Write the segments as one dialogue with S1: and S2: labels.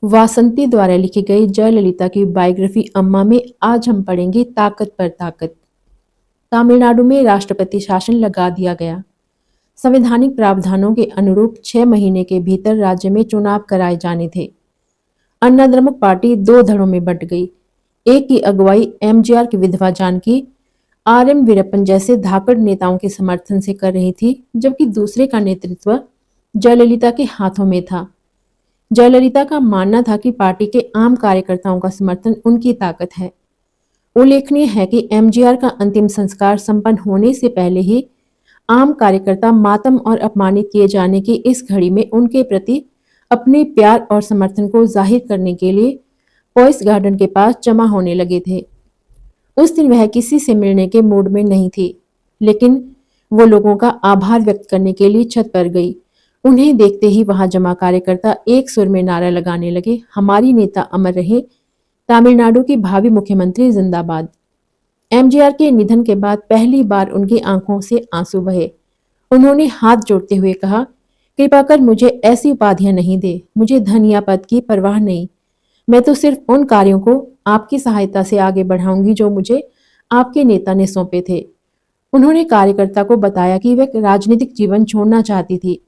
S1: वासंती द्वारा लिखी गई जयललिता की बायोग्राफी अम्मा में आज हम पढ़ेंगे ताकत पर ताकत। तमिलनाडु में राष्ट्रपति शासन लगा दिया गया। संवैधानिक प्रावधानों के अनुरूप 6 महीने के भीतर राज्य में चुनाव कराए जाने थे। अन्नाद्रमुक पार्टी दो धड़ों में बंट गई। एक की अगुवाई एमजीआर की विधवा जानकी आरएम वीरप्पन जैसे धाकड़ नेताओं के समर्थन से कर रही थी, जबकि दूसरे का नेतृत्व जयललिता के हाथों में था। जयललिता का मानना था कि पार्टी के आम कार्यकर्ताओं का समर्थन उनकी ताकत है। उल्लेखनीय है कि एमजीआर का अंतिम संस्कार संपन्न होने से पहले ही आम कार्यकर्ता मातम और अपमानित किए जाने की इस घड़ी में उनके प्रति अपने प्यार और समर्थन को जाहिर करने के लिए पॉइस गार्डन के पास जमा होने लगे थे। उस दिन वह किसी से मिलने के मूड में नहीं थी, लेकिन वो लोगों का आभार व्यक्त करने के लिए छत पर गई। उन्हें देखते ही वहां जमा कार्यकर्ता एक सुर में नारा लगाने लगे, हमारी नेता अमर रहे, तमिलनाडु की भावी मुख्यमंत्री जिंदाबाद। एमजीआर के निधन के बाद पहली बार उनकी आंखों से आंसू बहे। उन्होंने हाथ जोड़ते हुए कहा, कृपा कर मुझे ऐसी उपाधियां नहीं दे, मुझे धन या पद की परवाह नहीं। मैं तो सिर्फ उन कार्यों को आपकी सहायता से आगे बढ़ाऊंगी जो मुझे आपके नेता ने सौंपे थे। उन्होंने कार्यकर्ता को बताया कि वह राजनीतिक जीवन छोड़ना चाहती थी,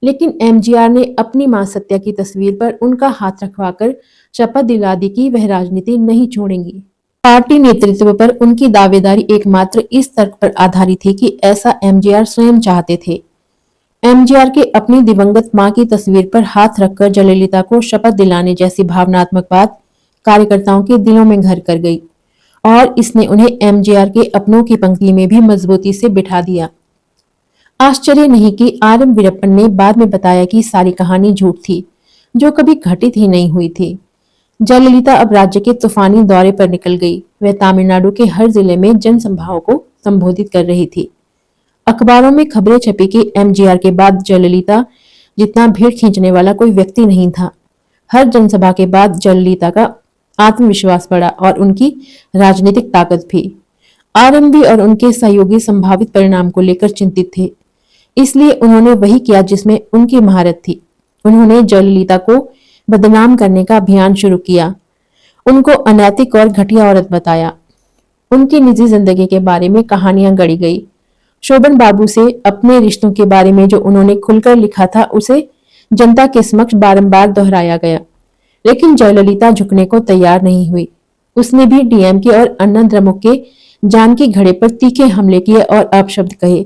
S1: लेकिन एमजीआर ने अपनी मां सत्या की तस्वीर पर उनका हाथ रखवाकर शपथ दिला दी कि वह राजनीति नहीं छोड़ेंगी। पार्टी नेतृत्व पर उनकी दावेदारी एकमात्र इस तर्क पर आधारित थी कि ऐसा एमजीआर स्वयं चाहते थे। एमजीआर के अपनी दिवंगत मां की तस्वीर पर हाथ रखकर जयललिता को शपथ दिलाने जैसी भावनात्मक बात कार्यकर्ताओं के दिलों में घर कर गई और इसने उन्हें एमजीआर के अपनों की पंक्ति में भी मजबूती से बिठा दिया। आश्चर्य नहीं कि आरएम वीरप्पन ने बाद में बताया कि सारी कहानी झूठ थी, जो कभी घटित ही नहीं हुई थी। जयललिता अब राज्य के तूफानी दौरे पर निकल गई। वह तमिलनाडु के हर जिले में जनसभाओं को संबोधित कर रही थी। अखबारों में खबरें छपी कि एमजीआर के बाद जयललिता जितना भीड़ खींचने वाला कोई व्यक्ति नहीं था। हर जनसभा के बाद जयललिता का आत्मविश्वास बढ़ा और उनकी राजनीतिक ताकत भी। आरएमवी और उनके सहयोगी संभावित परिणाम को लेकर चिंतित थे, इसलिए उन्होंने वही किया जिसमें उनकी महारत थी। उन्होंने जयललिता को बदनाम करने का अभियान शुरू किया, उनको अनैतिक और घटिया औरत बताया। उनकी निजी जिंदगी के बारे में कहानियां गढ़ी गई। शोभन बाबू से अपने रिश्तों के बारे में जो उन्होंने खुलकर लिखा था, उसे जनता के समक्ष बारंबार दोहराया गया, लेकिन जयललिता झुकने को तैयार नहीं हुई। उसने भी डीएमके और अन्नाद्रमुक के जानकी घड़े पर तीखे हमले किए और अपशब्द कहे।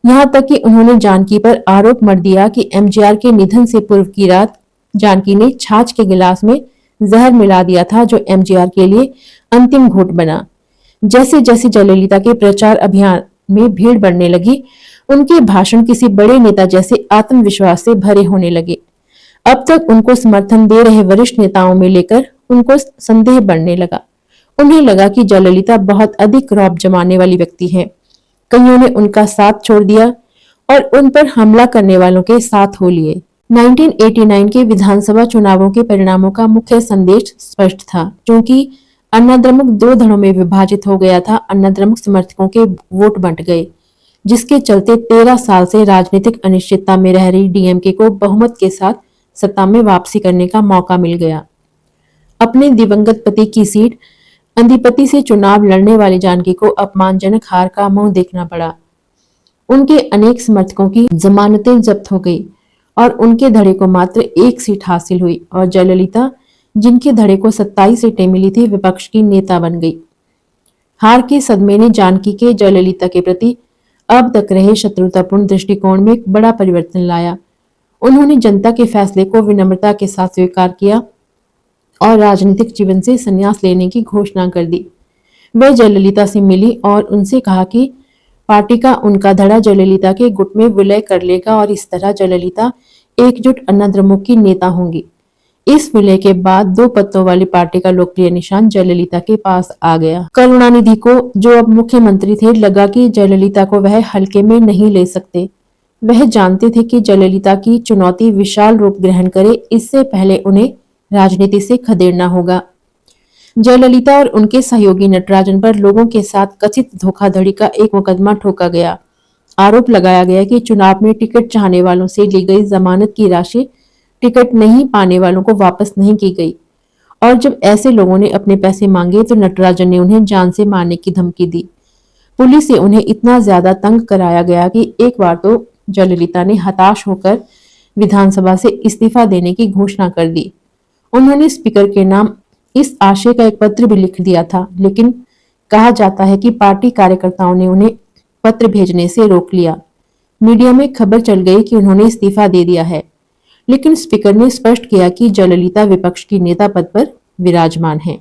S1: यहाँ तक कि उन्होंने जानकी पर आरोप मढ़ दिया कि एमजीआर के निधन से पूर्व की रात जानकी ने छाछ के गिलास में जहर मिला दिया था, जो एमजीआर के लिए अंतिम घूंट बना। जैसे जैसे जयललिता के प्रचार अभियान में भीड़ बढ़ने लगी, उनके भाषण किसी बड़े नेता जैसे आत्मविश्वास से भरे होने लगे। अब तक उनको समर्थन दे रहे वरिष्ठ नेताओं में लेकर उनको संदेह बढ़ने लगा। उन्हें लगा कि जयललिता बहुत अधिक रौब जमाने वाली व्यक्ति है। कईयों ने उनका साथ छोड़ दिया और उन पर हमला करने वालों के साथ हो लिए। 1989 के विधानसभा चुनावों के परिणामों का मुख्य संदेश स्पष्ट था। क्योंकि अन्नाद्रमुक दो धड़ों में विभाजित हो गया था, अन्नाद्रमुक समर्थकों के वोट बंट गए, जिसके चलते 13 साल से राजनीतिक अनिश्चितता में रह रही डीएमके को बहुमत के साथ सत्ता में वापसी करने का मौका मिल गया। अपने दिवंगत पति की सीट अंधिपति से चुनाव लड़ने वाली जानकी को अपमानजनक हार का मुंह देखना पड़ा। उनके अनेक समर्थकों की जमानतें जब्त हो गई और उनके धड़े को मात्र एक सीट हासिल हुई और जयललिता, जिनके धड़े को 27 सीटें मिली थी, विपक्ष की नेता बन गई। हार के सदमे ने जानकी के जयललिता के प्रति अब तक रहे शत्रुतापूर्ण दृष्टिकोण में एक बड़ा परिवर्तन लाया। उन्होंने जनता के फैसले को विनम्रता के साथ स्वीकार किया और राजनीतिक जीवन से संन्यास लेने की घोषणा कर दी। वह जयललिता से मिली और उनसे कहा कि पार्टी का उनका धड़ा जयललिता के गुट में विलय कर लेगा और इस तरह जयललिता एकजुट अन्नाद्रमुक की नेता होंगी। इस विलय के बाद दो पत्तों वाली पार्टी का लोकप्रिय निशान जयललिता के पास आ गया। करुणानिधि को, जो अब मुख्यमंत्री थे, लगा कि जयललिता को वह हल्के में नहीं ले सकते। वह जानते थे कि जयललिता की चुनौती विशाल रूप ग्रहण करे, इससे पहले उन्हें राजनीति से खदेड़ना होगा। जयललिता और उनके सहयोगी नटराजन पर लोगों के साथ कथित धोखाधड़ी का एक मुकदमा ठोका गया। आरोप लगाया गया कि चुनाव में टिकट चाहने वालों से ली गई जमानत की राशि टिकट नहीं पाने वालों को वापस नहीं की गई और जब ऐसे लोगों ने अपने पैसे मांगे तो नटराजन ने उन्हें जान से मारने की धमकी दी। पुलिस से उन्हें इतना ज्यादा तंग कराया गया कि एक बार तो जयललिता ने हताश होकर विधानसभा से इस्तीफा देने की घोषणा कर दी। उन्होंने स्पीकर के नाम इस आशय का एक पत्र भी लिख दिया था, लेकिन कहा जाता है कि पार्टी कार्यकर्ताओं ने उन्हें पत्र भेजने से रोक लिया। मीडिया में खबर चल गई कि उन्होंने इस्तीफा दे दिया है, लेकिन स्पीकर ने स्पष्ट किया कि जयललिता विपक्ष की नेता पद पर विराजमान है।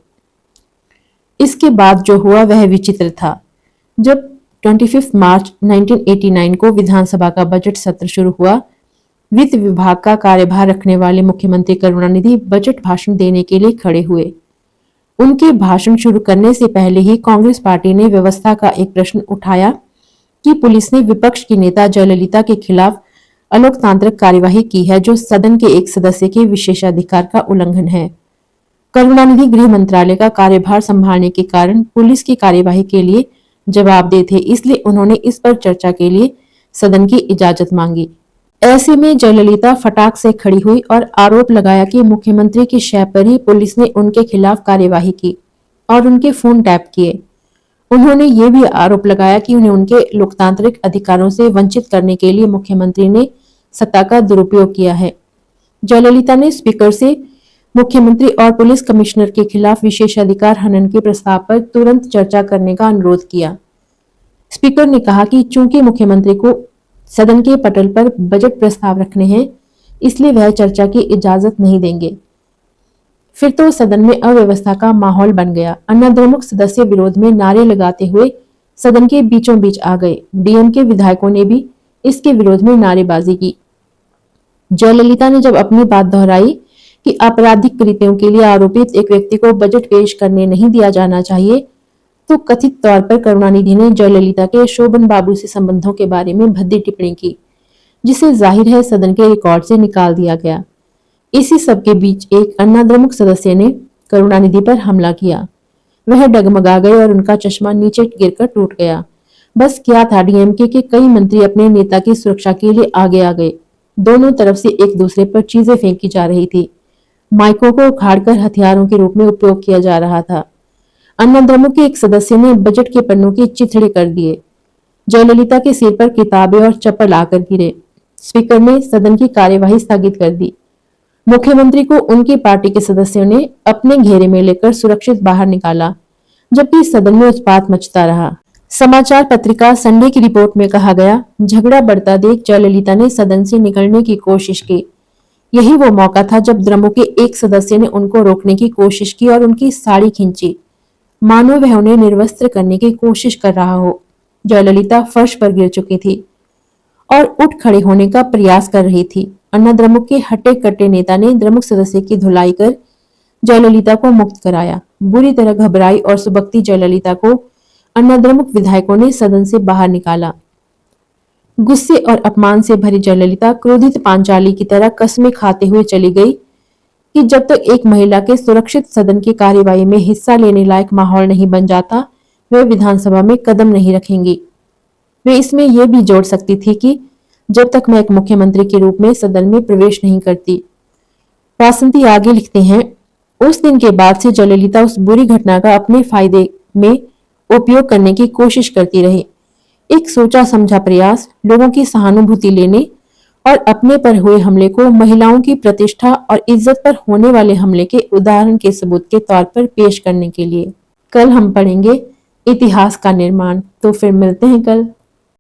S1: इसके बाद जो हुआ वह विचित्र था। जब 25 मार्च 1989 को विधानसभा का बजट सत्र शुरू हुआ, वित्त विभाग का कार्यभार रखने वाले मुख्यमंत्री करुणानिधि बजट भाषण देने के लिए खड़े हुए। उनके भाषण शुरू करने से पहले ही कांग्रेस पार्टी ने व्यवस्था का एक प्रश्न उठाया कि पुलिस ने विपक्ष की नेता जयललिता के खिलाफ अलोकतांत्रिक कार्यवाही की है, जो सदन के एक सदस्य के विशेषाधिकार का उल्लंघन है। करुणानिधि गृह मंत्रालय का कार्यभार संभालने के कारण पुलिस की कार्यवाही के लिए जवाबदेह थे, इसलिए उन्होंने इस पर चर्चा के लिए सदन की इजाजत मांगी। ऐसे में जयललिता फटाक से खड़ी हुई और आरोप लगाया कि मुख्यमंत्री की शय पर ही पुलिस ने उनके खिलाफ कार्यवाही की और उनके फोन टैप किए। उन्होंने ये भी आरोप लगाया कि उन्हें उनके लोकतांत्रिक अधिकारों से वंचित करने के लिए मुख्यमंत्री ने सत्ता का दुरुपयोग किया है। जयललिता ने स्पीकर से मुख्यमंत्री और पुलिस कमिश्नर के खिलाफ विशेषाधिकार हनन के प्रस्ताव पर तुरंत चर्चा करने का अनुरोध किया। स्पीकर ने कहा कि चूंकि मुख्यमंत्री को सदन के पटल पर बजट प्रस्ताव रखने हैं, इसलिए वह चर्चा की इजाजत नहीं देंगे। फिर तो सदन में अव्यवस्था का माहौल बन गया। अन्ना द्रमुक सदस्य विरोध में नारे लगाते हुए सदन के बीचों बीच आ गए। डीएमके विधायकों ने भी इसके विरोध में नारेबाजी की। जयललिता ने जब अपनी बात दोहराई कि आपराधिक कृत्यों के लिए आरोपित एक व्यक्ति को बजट पेश करने नहीं दिया जाना चाहिए, तो कथित तौर पर करुणानिधि ने जयललिता के शोभन बाबू से संबंधों के बारे में भद्दी टिप्पणी की, जिसे जाहिर है सदन के रिकॉर्ड से निकाल दिया गया। इसी सब के बीच एक अन्ना द्रमुक सदस्य ने करुणानिधि पर हमला किया। वह डगमगा गए और उनका चश्मा नीचे गिरकर टूट गया। बस क्या था, डीएमके के कई मंत्री अपने नेता की सुरक्षा के लिए आगे आ गए। दोनों तरफ से एक दूसरे पर चीजें फेंकी जा रही थी। माइकों को उखाड़कर हथियारों के रूप में उपयोग किया जा रहा था। अन्ना द्रमुक के एक सदस्य ने बजट के पन्नों के चिथड़े कर दिए। जयललिता के सिर पर किताबें और चप्पल आकर गिरे। स्पीकर ने सदन की कार्यवाही स्थगित कर दी। मुख्यमंत्री को उनकी पार्टी के सदस्यों ने अपने घेरे में लेकर सुरक्षित बाहर निकाला, जबकि सदन में उत्पात मचता रहा। समाचार पत्रिका संडे की रिपोर्ट में कहा गया, झगड़ा बढ़ता देख जयललिता ने सदन से निकलने की कोशिश की। यही वो मौका था जब द्रमुक के एक सदस्य ने उनको रोकने की कोशिश की और उनकी साड़ी खींची, मानो वह उन्हें निर्वस्त्र करने की कोशिश कर रहा हो। जयललिता फर्श पर गिर चुकी थी और उठ खड़े होने का प्रयास कर रही थी। अन्ना द्रमुक के हट्टे कट्टे नेता ने द्रमुक सदस्य की धुलाई कर जयललिता को मुक्त कराया। बुरी तरह घबराई और सुबकती जयललिता को अन्ना द्रमुक विधायकों ने सदन से बाहर निकाला। गुस्से और अपमान से भरी जयललिता क्रोधित पांचाली की तरह कस्में खाते हुए चली गई कि जब तक एक महिला के सुरक्षित सदन की कार्यवाही में हिस्सा लेने लायक माहौल नहीं बन जाता, वे विधानसभा में कदम नहीं रखेंगी। वे इसमें यह भी जोड़ सकती थी कि जब तक मैं एक मुख्यमंत्री के रूप में सदन में प्रवेश नहीं करती। वासंती आगे लिखते हैं, उस दिन के बाद से जयललिता उस बुरी घटना का अपने फायदे में उपयोग करने की कोशिश करती रही। एक सोचा समझा प्रयास लोगों की सहानुभूति लेने और अपने पर हुए हमले को महिलाओं की प्रतिष्ठा और इज्जत पर होने वाले हमले के उदाहरण के सबूत के तौर पर पेश करने के लिए। कल हम पढ़ेंगे इतिहास का निर्माण। तो फिर मिलते हैं कल।